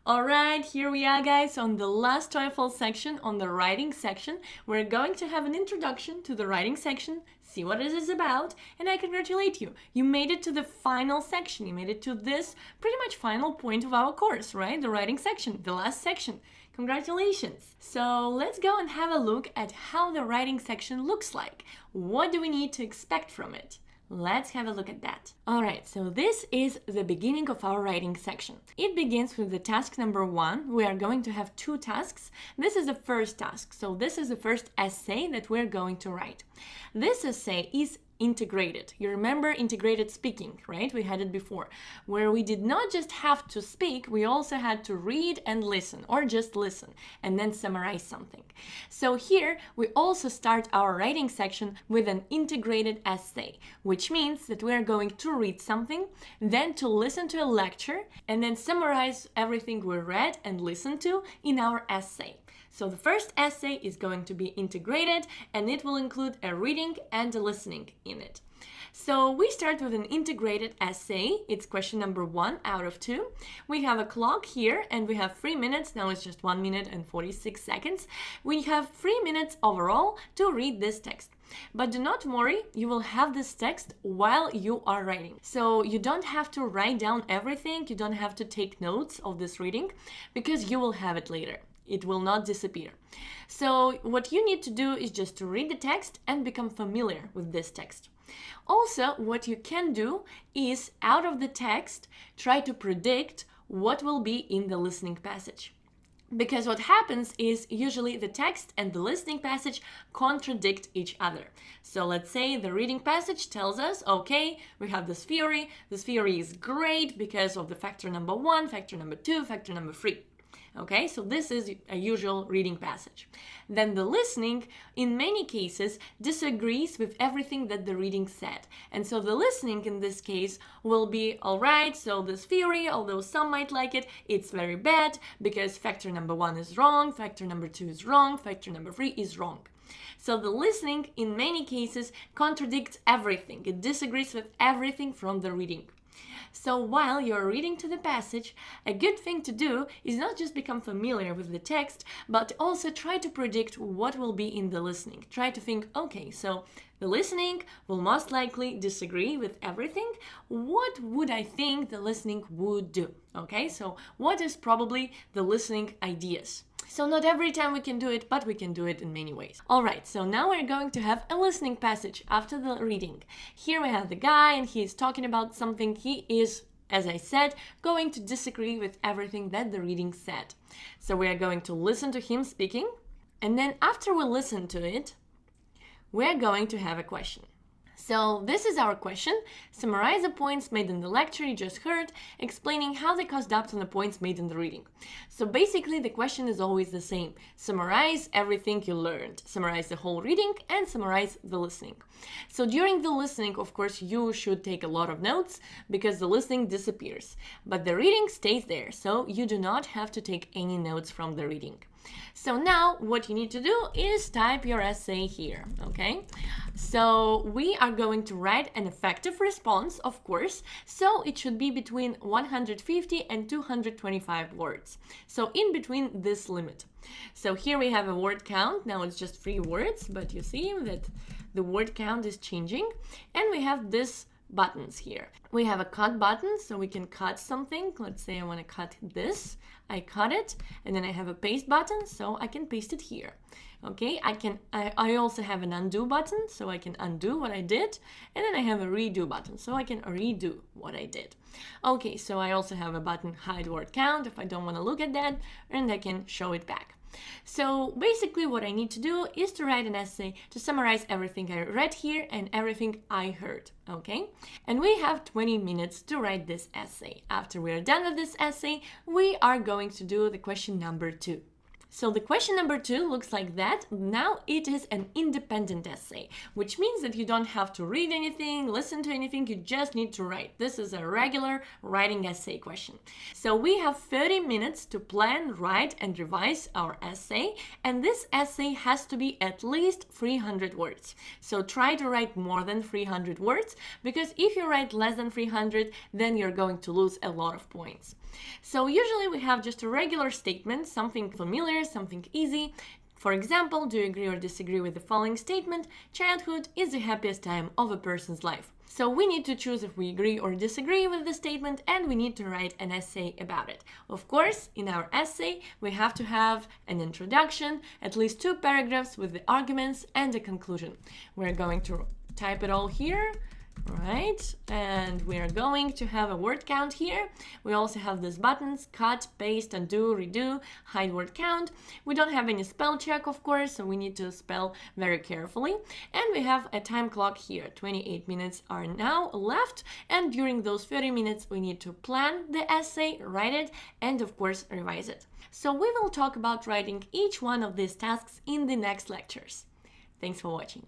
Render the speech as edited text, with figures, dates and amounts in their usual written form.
All right, here we are, guys, on the last TOEFL section, on the writing section. We're going to have an introduction to the writing section, see what it is about, and I congratulate you. You made it to the final section. You made it to this pretty much final point of our course, right? The writing section, the last section. Congratulations! So let's go and have a look at how the writing section looks like. What do we need to expect from it? Let's have a look at that. Alright, so this is the beginning of our writing section. It begins with the task number 1. We are going to have 2 tasks. This is the first task, so this is the first essay that we're going to write. This essay is integrated. You remember integrated speaking, right? We had it before, where we did not just have to speak, we also had to read and listen, or just listen, and then summarize something. So here, we also start our writing section with an integrated essay, which means that we are going to read something, then to listen to a lecture, and then summarize everything we read and listened to in our essay. So the first essay is going to be integrated, and it will include a reading and a listening in it. So we start with an integrated essay. It's question number 1 out of 2. We have a clock here and we have 3 minutes. Now it's just 1 minute and 46 seconds. We have 3 minutes overall to read this text. But do not worry, you will have this text while you are writing. So you don't have to write down everything, you don't have to take notes of this reading, because you will have it later. It will not disappear. So what you need to do is just to read the text and become familiar with this text. Also, what you can do is, out of the text, try to predict what will be in the listening passage. Because what happens is usually the text and the listening passage contradict each other. So let's say the reading passage tells us, okay, we have this theory. This theory is great because of the factor number 1, factor number 2, factor number 3. Okay, so this is a usual reading passage. Then the listening, in many cases, disagrees with everything that the reading said. And so the listening in this case will be, all right, so this theory, although some might like it, it's very bad because factor number 1 is wrong, factor number 2 is wrong, factor number 3 is wrong. So the listening, in many cases, contradicts everything. It disagrees with everything from the reading. So while you're reading to the passage, a good thing to do is not just become familiar with the text, but also try to predict what will be in the listening. Try to think, okay, so the listening will most likely disagree with everything. What would I think the listening would do? Okay, so what is probably the listening ideas? So not every time we can do it, but we can do it in many ways. All right, so now we're going to have a listening passage after the reading. Here we have the guy and he's talking about something. He is, as I said, going to disagree with everything that the reading said. So we are going to listen to him speaking. And then after we listen to it, we're going to have a question. So this is our question. Summarize the points made in the lecture you just heard, explaining how they cause doubts on the points made in the reading. So basically the question is always the same. Summarize everything you learned. Summarize the whole reading and summarize the listening. So during the listening, of course, you should take a lot of notes because the listening disappears. But the reading stays there, so you do not have to take any notes from the reading. So now what you need to do is type your essay here, okay? So we are going to write an effective response, of course, so it should be between 150 and 225 words. So in between this limit. So here we have a word count. Now it's just 3 words, but you see that the word count is changing. And we have this buttons here. We have a cut button, so we can cut something. Let's say I want to cut this. I cut it, and then I have a paste button, so I can paste it here. Okay, I also have an undo button, so I can undo what I did, and then I have a redo button, so I can redo what I did. Okay, so I also have a button hide word count if I don't want to look at that, and I can show it back. So basically what I need to do is to write an essay to summarize everything I read here and everything I heard, okay? And we have 20 minutes to write this essay. After we are done with this essay, we are going to do the question number 2. So the question number 2 looks like that. Now it is an independent essay, which means that you don't have to read anything, listen to anything, you just need to write. This is a regular writing essay question. So we have 30 minutes to plan, write, and revise our essay, and this essay has to be at least 300 words. So try to write more than 300 words, because if you write less than 300, then you're going to lose a lot of points. So usually we have just a regular statement, something familiar, something easy. For example, do you agree or disagree with the following statement? Childhood is the happiest time of a person's life. So we need to choose if we agree or disagree with the statement, and we need to write an essay about it. Of course, in our essay, we have to have an introduction, at least 2 paragraphs with the arguments and a conclusion. We're going to type it all here. Right, and we are going to have a word count here. We also have these buttons: cut, paste, undo, redo, hide word count. We don't have any spell check, of course, so we need to spell very carefully. And we have a time clock here. 28 minutes are now left, and during those 30 minutes we need to plan the essay, write it, and of course revise it. So we will talk about writing each one of these tasks in the next lectures. Thanks for watching.